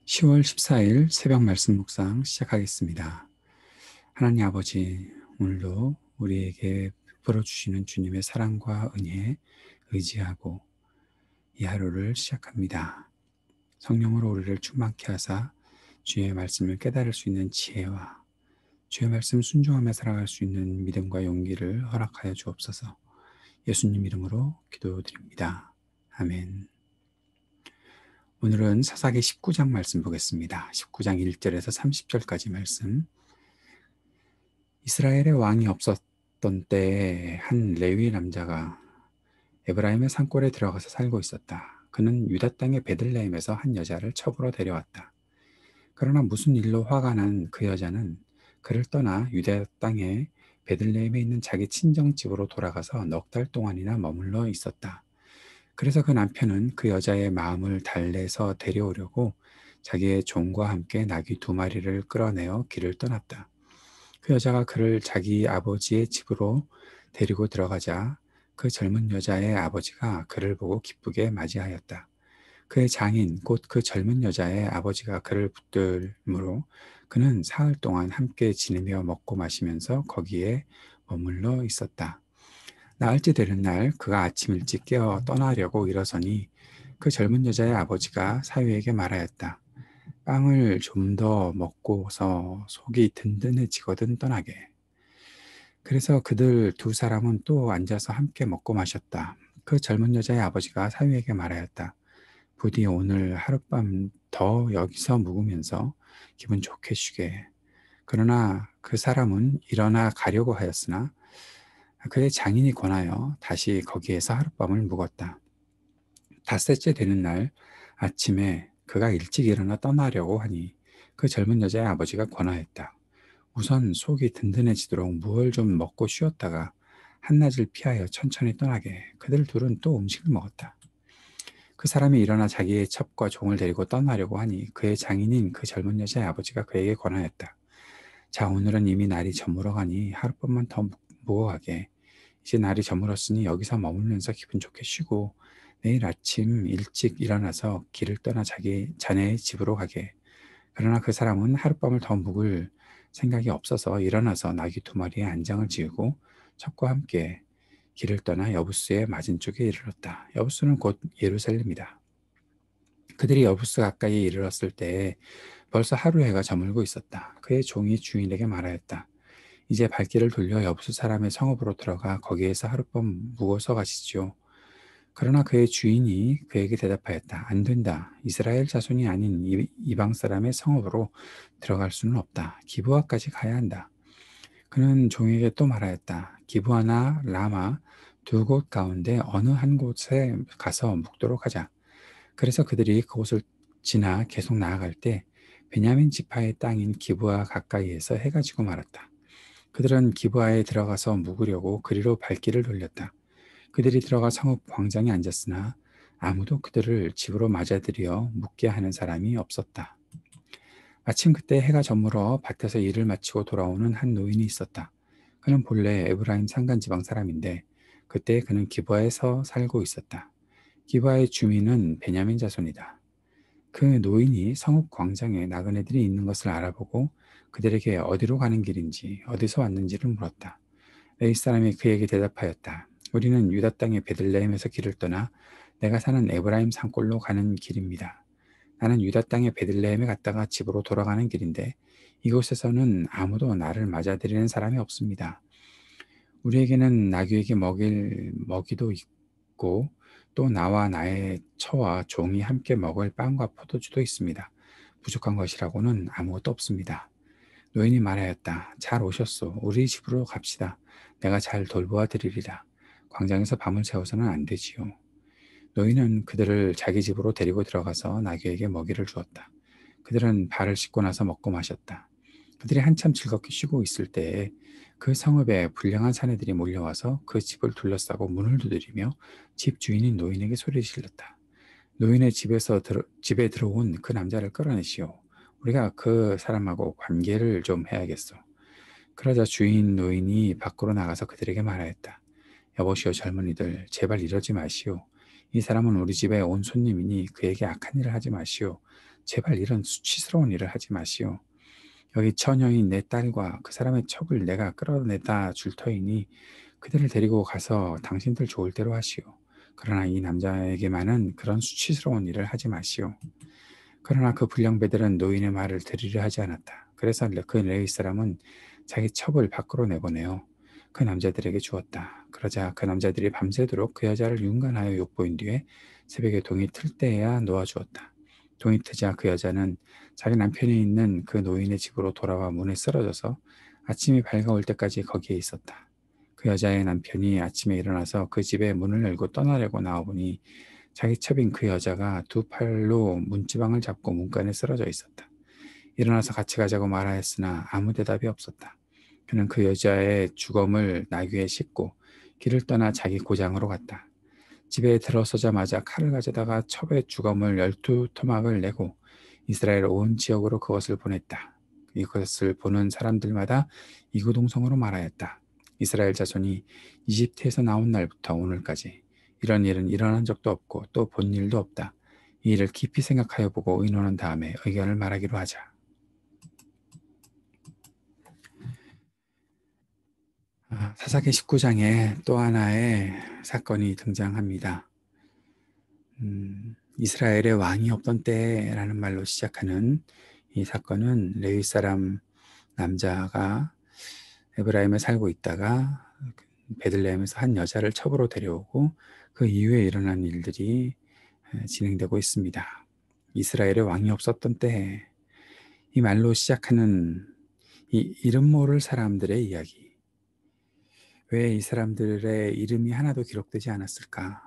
10월 14일 새벽 말씀 묵상 시작하겠습니다. 하나님 아버지, 오늘도 우리에게 베풀어 주시는 주님의 사랑과 은혜에 의지하고 이 하루를 시작합니다. 성령으로 우리를 충만케 하사 주의 말씀을 깨달을 수 있는 지혜와 주의 말씀 순종하며 살아갈 수 있는 믿음과 용기를 허락하여 주옵소서. 예수님 이름으로 기도드립니다. 아멘. 오늘은 사사기 19장 말씀 보겠습니다. 19장 1절에서 30절까지 말씀. 이스라엘의 왕이 없었던 때에 한 레위 남자가 에브라임의 산골에 들어가서 살고 있었다. 그는 유다 땅의 베들레헴에서 한 여자를 첩으로 데려왔다. 그러나 무슨 일로 화가 난 그 여자는 그를 떠나 유다 땅의 베들레헴에 있는 자기 친정집으로 돌아가서 넉 달 동안이나 머물러 있었다. 그래서 그 남편은 그 여자의 마음을 달래서 데려오려고 자기의 종과 함께 나귀 2마리를 끌어내어 길을 떠났다. 그 여자가 그를 자기 아버지의 집으로 데리고 들어가자 그 젊은 여자의 아버지가 그를 보고 기쁘게 맞이하였다. 그의 장인 곧 그 젊은 여자의 아버지가 그를 붙들므로 그는 사흘 동안 함께 지내며 먹고 마시면서 거기에 머물러 있었다. 나흘째 되는 날 그가 아침 일찍 깨어 떠나려고 일어서니 그 젊은 여자의 아버지가 사위에게 말하였다. 빵을 좀 더 먹고서 속이 든든해지거든 떠나게. 그래서 그들 2사람은 또 앉아서 함께 먹고 마셨다. 그 젊은 여자의 아버지가 사위에게 말하였다. 부디 오늘 하룻밤 더 여기서 묵으면서 기분 좋게 쉬게. 그러나 그 사람은 일어나 가려고 하였으나 그의 장인이 권하여 다시 거기에서 하룻밤을 묵었다. 닷새째 되는 날 아침에 그가 일찍 일어나 떠나려고 하니 그 젊은 여자의 아버지가 권하였다. 우선 속이 든든해지도록 무얼 좀 먹고 쉬었다가 한낮을 피하여 천천히 떠나게. 그들 둘은 또 음식을 먹었다. 그 사람이 일어나 자기의 첩과 종을 데리고 떠나려고 하니 그의 장인인 그 젊은 여자의 아버지가 그에게 권하였다. 자, 오늘은 이미 날이 저물어 가니 하룻밤만 더 묵어가게. 이제 날이 저물었으니 여기서 머물면서 기분 좋게 쉬고 내일 아침 일찍 일어나서 길을 떠나 자네의 집으로 가게. 그러나 그 사람은 하룻밤을 더 묵을 생각이 없어서 일어나서 나귀 2마리에 안장을 지우고 첩과 함께 길을 떠나 여부스의 맞은쪽에 이르렀다. 여부스는 곧 예루살렘이다. 그들이 여부스 가까이에 이르렀을 때에 벌써 하루 해가 저물고 있었다. 그의 종이 주인에게 말하였다. 이제 발길을 돌려 여부스 사람의 성읍으로 들어가 거기에서 하룻밤 묵어서 가시지요. 그러나 그의 주인이 그에게 대답하였다. 안 된다. 이스라엘 자손이 아닌 이방 사람의 성읍으로 들어갈 수는 없다. 기브아까지 가야 한다. 그는 종에게 또 말하였다. 기브아나 라마 2곳 가운데 어느 한 곳에 가서 묵도록 하자. 그래서 그들이 그곳을 지나 계속 나아갈 때 베냐민 지파의 땅인 기브아 가까이에서 해가 지고 말았다. 그들은 기브아에 들어가서 묵으려고 그리로 발길을 돌렸다. 그들이 들어가 성읍 광장에 앉았으나 아무도 그들을 집으로 맞아들여 묵게 하는 사람이 없었다. 마침 그때 해가 저물어 밭에서 일을 마치고 돌아오는 한 노인이 있었다. 그는 본래 에브라임 산간 지방 사람인데 그때 그는 기브아에서 살고 있었다. 기브아의 주민은 베냐민 자손이다. 그 노인이 성읍 광장에 나그네들이 있는 것을 알아보고 그들에게 어디로 가는 길인지 어디서 왔는지를 물었다. 레위 사람이 그에게 대답하였다. 우리는 유다 땅의 베들레헴에서 길을 떠나 내가 사는 에브라임 산골로 가는 길입니다. 나는 유다 땅의 베들레헴에 갔다가 집으로 돌아가는 길인데 이곳에서는 아무도 나를 맞아들이는 사람이 없습니다. 우리에게는 나귀에게 먹일 먹이도 있고 또 나와 나의 처와 종이 함께 먹을 빵과 포도주도 있습니다. 부족한 것이라고는 아무것도 없습니다. 노인이 말하였다. 잘 오셨소. 우리 집으로 갑시다. 내가 잘 돌보아 드리리라. 광장에서 밤을 새워서는 안 되지요. 노인은 그들을 자기 집으로 데리고 들어가서 나귀에게 먹이를 주었다. 그들은 발을 씻고 나서 먹고 마셨다. 그들이 한참 즐겁게 쉬고 있을 때에 그 성읍에 불량한 사내들이 몰려와서 그 집을 둘러싸고 문을 두드리며 집 주인인 노인에게 소리를 질렀다. 노인의 집에 들어온 그 남자를 끌어내시오. 우리가 그 사람하고 관계를 좀 해야겠소. 그러자 주인 노인이 밖으로 나가서 그들에게 말하였다. 여보시오 젊은이들 제발 이러지 마시오. 이 사람은 우리 집에 온 손님이니 그에게 악한 일을 하지 마시오. 제발 이런 수치스러운 일을 하지 마시오. 여기 처녀인 내 딸과 그 사람의 첩을 내가 끌어내다 줄 터이니 그들을 데리고 가서 당신들 좋을 대로 하시오. 그러나 이 남자에게만은 그런 수치스러운 일을 하지 마시오. 그러나 그 불량배들은 노인의 말을 들으려 하지 않았다. 그래서 그 레위 사람은 자기 첩을 밖으로 내보내어 그 남자들에게 주었다. 그러자 그 남자들이 밤새도록 그 여자를 윤관하여 욕보인 뒤에 새벽에 동이 틀 때에야 놓아주었다. 동이 트자 그 여자는 자기 남편이 있는 그 노인의 집으로 돌아와 문에 쓰러져서 아침이 밝아올 때까지 거기에 있었다. 그 여자의 남편이 아침에 일어나서 그 집에 문을 열고 떠나려고 나와보니 자기 첩인 그 여자가 두 팔로 문지방을 잡고 문간에 쓰러져 있었다. 일어나서 같이 가자고 말하였으나 아무 대답이 없었다. 그는 그 여자의 주검을 나귀에 싣고 길을 떠나 자기 고장으로 갔다. 집에 들어서자마자 칼을 가져다가 첩의 주검을 12토막을 내고 이스라엘 온 지역으로 그것을 보냈다. 이것을 보는 사람들마다 이구동성으로 말하였다. 이스라엘 자손이 이집트에서 나온 날부터 오늘까지 이런 일은 일어난 적도 없고 또 본 일도 없다. 이 일을 깊이 생각하여 보고 의논한 다음에 의견을 말하기로 하자. 사사기 19장에 또 하나의 사건이 등장합니다. 이스라엘의 왕이 없던 때라는 말로 시작하는 이 사건은 레위 사람 남자가 에브라임에 살고 있다가 베들레헴에서 한 여자를 첩으로 데려오고 그 이후에 일어난 일들이 진행되고 있습니다. 이스라엘의 왕이 없었던 때 이 말로 시작하는 이 이름 모를 사람들의 이야기. 왜 이 사람들의 이름이 하나도 기록되지 않았을까?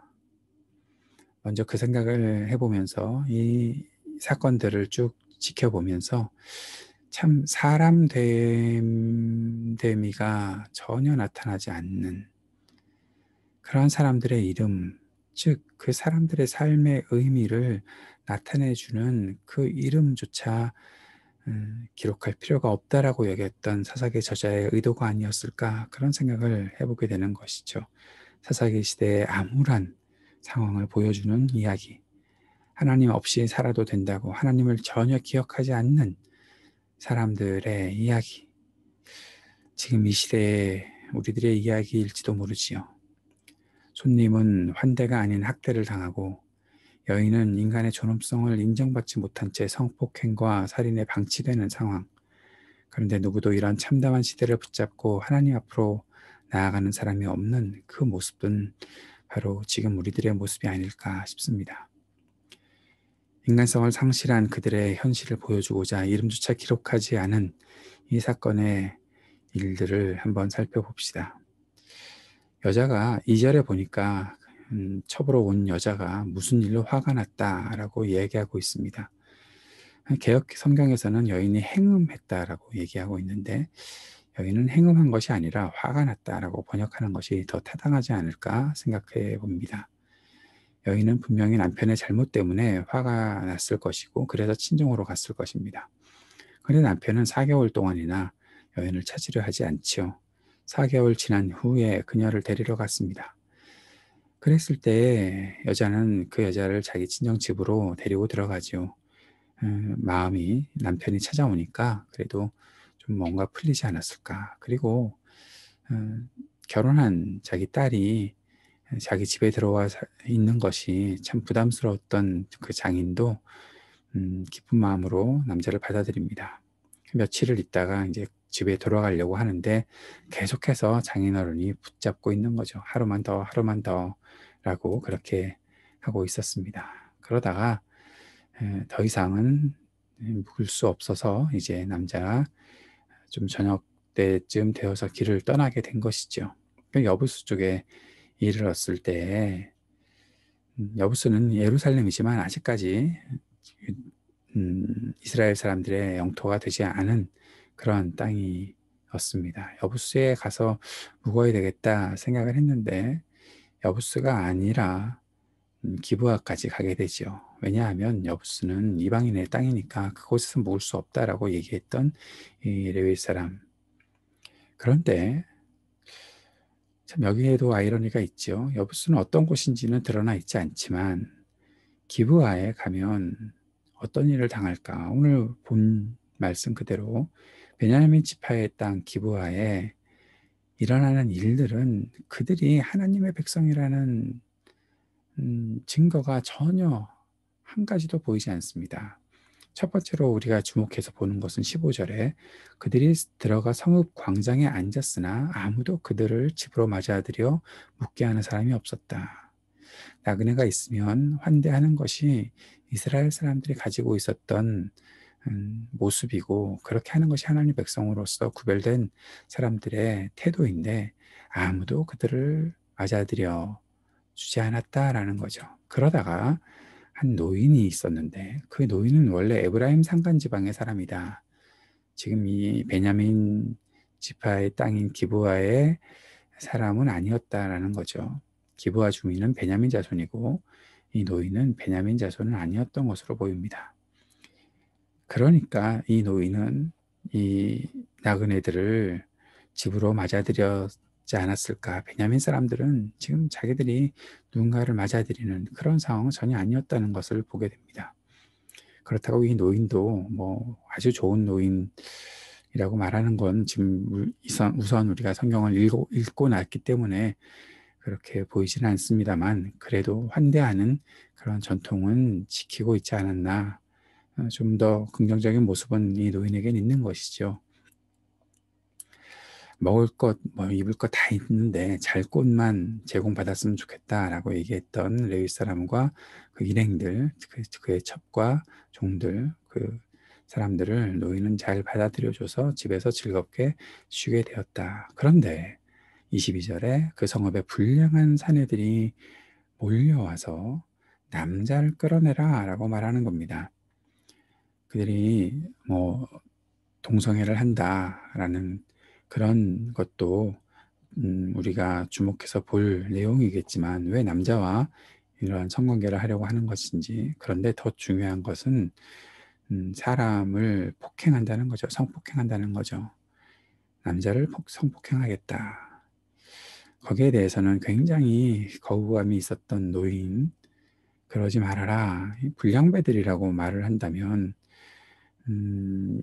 먼저 그 생각을 해보면서 이 사건들을 쭉 지켜보면서 참 사람 됨됨이가 전혀 나타나지 않는 그러한 사람들의 이름, 즉 그 사람들의 삶의 의미를 나타내주는 그 이름조차 기록할 필요가 없다라고 여겼던 사사기 저자의 의도가 아니었을까 그런 생각을 해보게 되는 것이죠. 사사기 시대의 암울한 상황을 보여주는 이야기. 하나님 없이 살아도 된다고 하나님을 전혀 기억하지 않는 사람들의 이야기. 지금 이 시대의 우리들의 이야기일지도 모르지요. 손님은 환대가 아닌 학대를 당하고 여인은 인간의 존엄성을 인정받지 못한 채 성폭행과 살인에 방치되는 상황. 그런데 누구도 이런 참담한 시대를 붙잡고 하나님 앞으로 나아가는 사람이 없는 그 모습은 바로 지금 우리들의 모습이 아닐까 싶습니다. 인간성을 상실한 그들의 현실을 보여주고자 이름조차 기록하지 않은 이 사건의 일들을 한번 살펴봅시다. 여자가 2절에 보니까 첩으로 온 여자가 무슨 일로 화가 났다라고 얘기하고 있습니다. 개역 성경에서는 여인이 행음했다라고 얘기하고 있는데 여인은 행음한 것이 아니라 화가 났다라고 번역하는 것이 더 타당하지 않을까 생각해 봅니다. 여인은 분명히 남편의 잘못 때문에 화가 났을 것이고 그래서 친정으로 갔을 것입니다. 그런데 남편은 4개월 동안이나 여인을 찾으려 하지 않지요. 4개월 지난 후에 그녀를 데리러 갔습니다. 그랬을 때 여자는 그 여자를 자기 친정 집으로 데리고 들어가지요. 마음이 남편이 찾아오니까 그래도 좀 뭔가 풀리지 않았을까. 그리고 결혼한 자기 딸이 자기 집에 들어와 있는 것이 참 부담스러웠던 그 장인도 기쁜 마음으로 남자를 받아들입니다. 며칠을 있다가 이제 집에 돌아가려고 하는데 계속해서 장인어른이 붙잡고 있는 거죠. 하루만 더, 하루만 더 라고 그렇게 하고 있었습니다. 그러다가 더 이상은 묵을 수 없어서 이제 남자가 좀 저녁 때쯤 되어서 길을 떠나게 된 것이죠. 여부수 쪽에 이르렀을 때 여부수는 예루살렘이지만 아직까지 이스라엘 사람들의 영토가 되지 않은 그런 땅이었습니다. 여부수에 가서 묵어야 되겠다 생각을 했는데 여부수가 아니라 기브아까지 가게 되죠. 왜냐하면 여부수는 이방인의 땅이니까 그곳에서 묵을 수 없다라고 얘기했던 이 레위 사람. 그런데 참 여기에도 아이러니가 있죠. 여부수는 어떤 곳인지는 드러나 있지 않지만 기브아에 가면 어떤 일을 당할까? 오늘 본 말씀 그대로 베냐민 지파의 땅 기브아에 일어나는 일들은 그들이 하나님의 백성이라는 증거가 전혀 한 가지도 보이지 않습니다. 첫 번째로 우리가 주목해서 보는 것은 15절에 그들이 들어가 성읍 광장에 앉았으나 아무도 그들을 집으로 맞아들여 묻게 하는 사람이 없었다. 나그네가 있으면 환대하는 것이 이스라엘 사람들이 가지고 있었던 모습이고, 그렇게 하는 것이 하나님 백성으로서 구별된 사람들의 태도인데 아무도 그들을 맞아들여 주지 않았다라는 거죠. 그러다가 한 노인이 있었는데 그 노인은 원래 에브라임 산간 지방의 사람이다. 지금 이 베냐민 지파의 땅인 기브아의 사람은 아니었다라는 거죠. 기브아 주민은 베냐민 자손이고 이 노인은 베냐민 자손은 아니었던 것으로 보입니다. 그러니까 이 노인은 이 나그네들을 집으로 맞아들였지 않았을까. 베냐민 사람들은 지금 자기들이 누군가를 맞아들이는 그런 상황은 전혀 아니었다는 것을 보게 됩니다. 그렇다고 이 노인도 뭐 아주 좋은 노인이라고 말하는 건 지금 우선 우리가 성경을 읽고 났기 때문에 그렇게 보이지는 않습니다만, 그래도 환대하는 그런 전통은 지키고 있지 않았나. 좀 더 긍정적인 모습은 이 노인에겐 있는 것이죠. 먹을 것, 뭐 입을 것 다 있는데 잘 곳만 제공받았으면 좋겠다라고 얘기했던 레위 사람과 그 일행들, 그의 첩과 종들, 그 사람들을 노인은 잘 받아들여줘서 집에서 즐겁게 쉬게 되었다. 그런데 22절에 그 성읍에 불량한 사내들이 몰려와서 남자를 끌어내라 라고 말하는 겁니다. 그들이 뭐 동성애를 한다라는 그런 것도 우리가 주목해서 볼 내용이겠지만 왜 남자와 이러한 성관계를 하려고 하는 것인지, 그런데 더 중요한 것은 사람을 폭행한다는 거죠. 성폭행한다는 거죠. 남자를 성폭행하겠다. 거기에 대해서는 굉장히 거부감이 있었던 노인, 그러지 말아라. 불량배들이라고 말을 한다면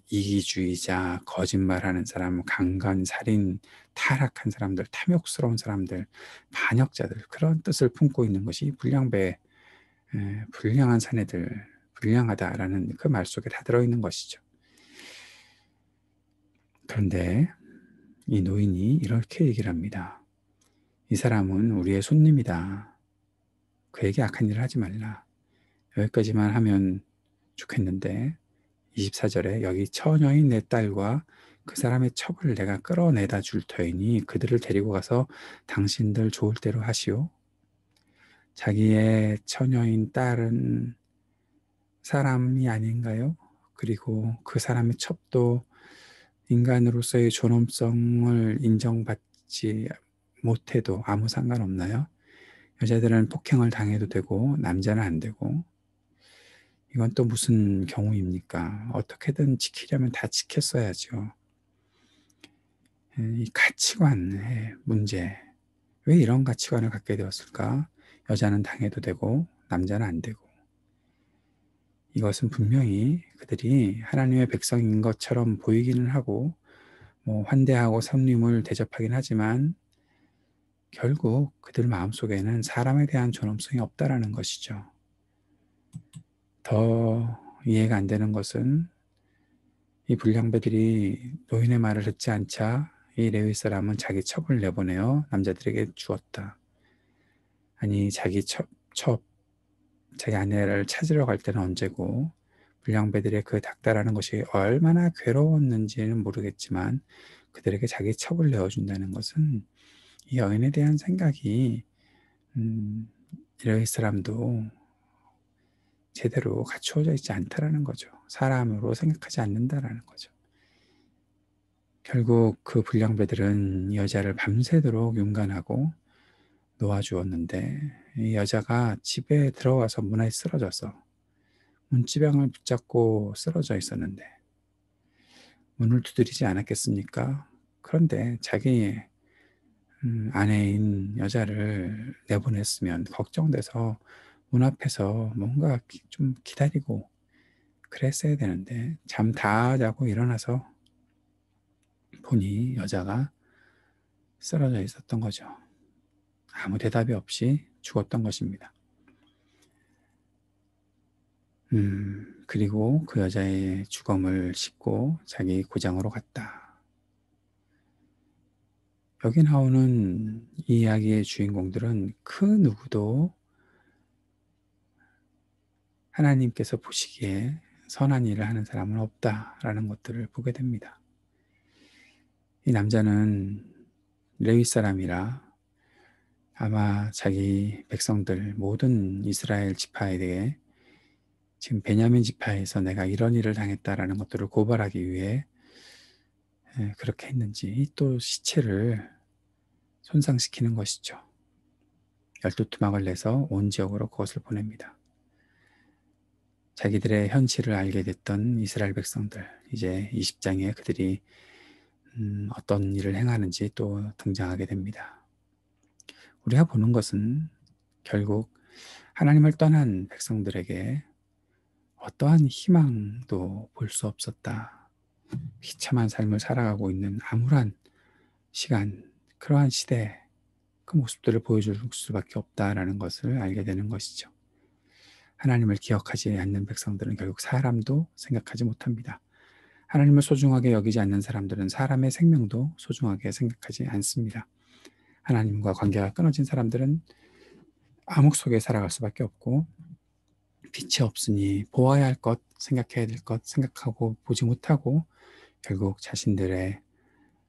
이기주의자, 거짓말하는 사람, 강간, 살인, 타락한 사람들, 탐욕스러운 사람들, 반역자들, 그런 뜻을 품고 있는 것이 불량배, 불량한 사내들, 불량하다라는 그 말 속에 다 들어있는 것이죠. 그런데 이 노인이 이렇게 얘기를 합니다. 이 사람은 우리의 손님이다. 그에게 악한 일을 하지 말라. 여기까지만 하면 좋겠는데 24절에 여기 처녀인 내 딸과 그 사람의 첩을 내가 끌어내다 줄 터이니 그들을 데리고 가서 당신들 좋을 대로 하시오. 자기의 처녀인 딸은 사람이 아닌가요? 그리고 그 사람의 첩도 인간으로서의 존엄성을 인정받지 못해도 아무 상관없나요? 여자들은 폭행을 당해도 되고 남자는 안 되고, 이건 또 무슨 경우입니까? 어떻게든 지키려면 다 지켰어야죠. 이 가치관의 문제. 왜 이런 가치관을 갖게 되었을까? 여자는 당해도 되고 남자는 안 되고. 이것은 분명히 그들이 하나님의 백성인 것처럼 보이기는 하고 뭐 환대하고 성님을 대접하긴 하지만 결국 그들 마음속에는 사람에 대한 존엄성이 없다라는 것이죠. 더 이해가 안 되는 것은 이 불량배들이 노인의 말을 듣지 않자 이 레위 사람은 자기 첩을 내보내어 남자들에게 주었다. 아니 자기 자기 아내를 찾으러 갈 때는 언제고, 불량배들의 그 닥달하는 것이 얼마나 괴로웠는지는 모르겠지만 그들에게 자기 첩을 내어준다는 것은 이 여인에 대한 생각이 레위 사람도 제대로 갖추어져 있지 않다라는 거죠. 사람으로 생각하지 않는다라는 거죠. 결국 그 불량배들은 여자를 밤새도록 윤간하고 놓아주었는데 이 여자가 집에 들어와서 문에 쓰러져서 문지방을 붙잡고 쓰러져 있었는데 문을 두드리지 않았겠습니까? 그런데 자기 아내인 여자를 내보냈으면 걱정돼서 문 앞에서 뭔가 좀 기다리고 그랬어야 되는데 잠 다 자고 일어나서 보니 여자가 쓰러져 있었던 거죠. 아무 대답이 없이 죽었던 것입니다. 그리고 그 여자의 죽음을 싣고 자기 고장으로 갔다. 여기 나오는 이 이야기의 주인공들은 그 누구도 하나님께서 보시기에 선한 일을 하는 사람은 없다라는 것들을 보게 됩니다. 이 남자는 레위 사람이라 아마 자기 백성들 모든 이스라엘 지파에 대해 지금 베냐민 지파에서 내가 이런 일을 당했다라는 것들을 고발하기 위해 그렇게 했는지 또 시체를 손상시키는 것이죠. 12토막을 내서 온 지역으로 그것을 보냅니다. 자기들의 현실을 알게 됐던 이스라엘 백성들, 이제 20장에 그들이 어떤 일을 행하는지 또 등장하게 됩니다. 우리가 보는 것은 결국 하나님을 떠난 백성들에게 어떠한 희망도 볼 수 없었다. 비참한 삶을 살아가고 있는 암울한 시간, 그러한 시대, 그 모습들을 보여줄 수밖에 없다라는 것을 알게 되는 것이죠. 하나님을 기억하지 않는 백성들은 결국 사람도 생각하지 못합니다. 하나님을 소중하게 여기지 않는 사람들은 사람의 생명도 소중하게 생각하지 않습니다. 하나님과 관계가 끊어진 사람들은 암흑 속에 살아갈 수밖에 없고 빛이 없으니 보아야 할 것, 생각해야 될 것 생각하고 보지 못하고 결국 자신들의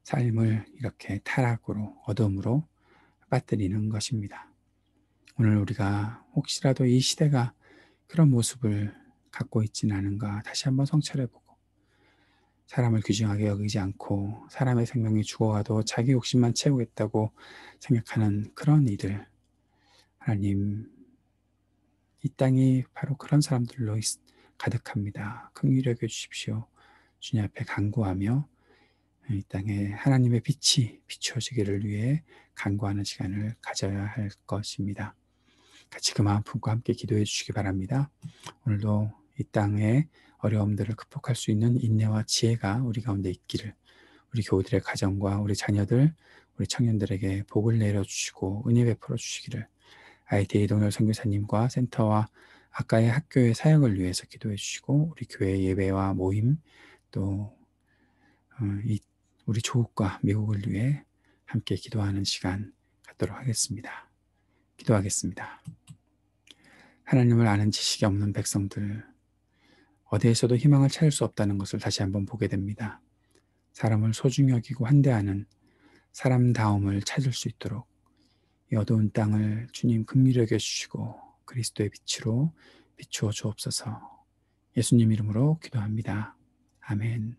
삶을 이렇게 타락으로 어둠으로 빠뜨리는 것입니다. 오늘 우리가 혹시라도 이 시대가 그런 모습을 갖고 있지는 않은가 다시 한번 성찰해보고 사람을 귀중하게 여기지 않고 사람의 생명이 죽어가도 자기 욕심만 채우겠다고 생각하는 그런 이들, 하나님, 이 땅이 바로 그런 사람들로 가득합니다. 긍휼히 여겨 주십시오. 주님 앞에 간구하며 이 땅에 하나님의 빛이 비추어지기를 위해 간구하는 시간을 가져야 할 것입니다. 같이 그 마음 품고 함께 기도해 주시기 바랍니다. 오늘도 이 땅의 어려움들을 극복할 수 있는 인내와 지혜가 우리 가운데 있기를, 우리 교우들의 가정과 우리 자녀들, 우리 청년들에게 복을 내려주시고 은혜 베풀어 주시기를, ITA 동열 선교사님과 센터와 아까의 학교의 사역을 위해서 기도해 주시고 우리 교회 예배와 모임 또 우리 조국과 미국을 위해 함께 기도하는 시간 갖도록 하겠습니다. 기도하겠습니다. 하나님을 아는 지식이 없는 백성들, 어디에서도 희망을 찾을 수 없다는 것을 다시 한번 보게 됩니다. 사람을 소중히 여기고 환대하는 사람다움을 찾을 수 있도록 이 어두운 땅을 주님 긍휼히 여겨 주시고 그리스도의 빛으로 비추어 주옵소서. 예수님 이름으로 기도합니다. 아멘.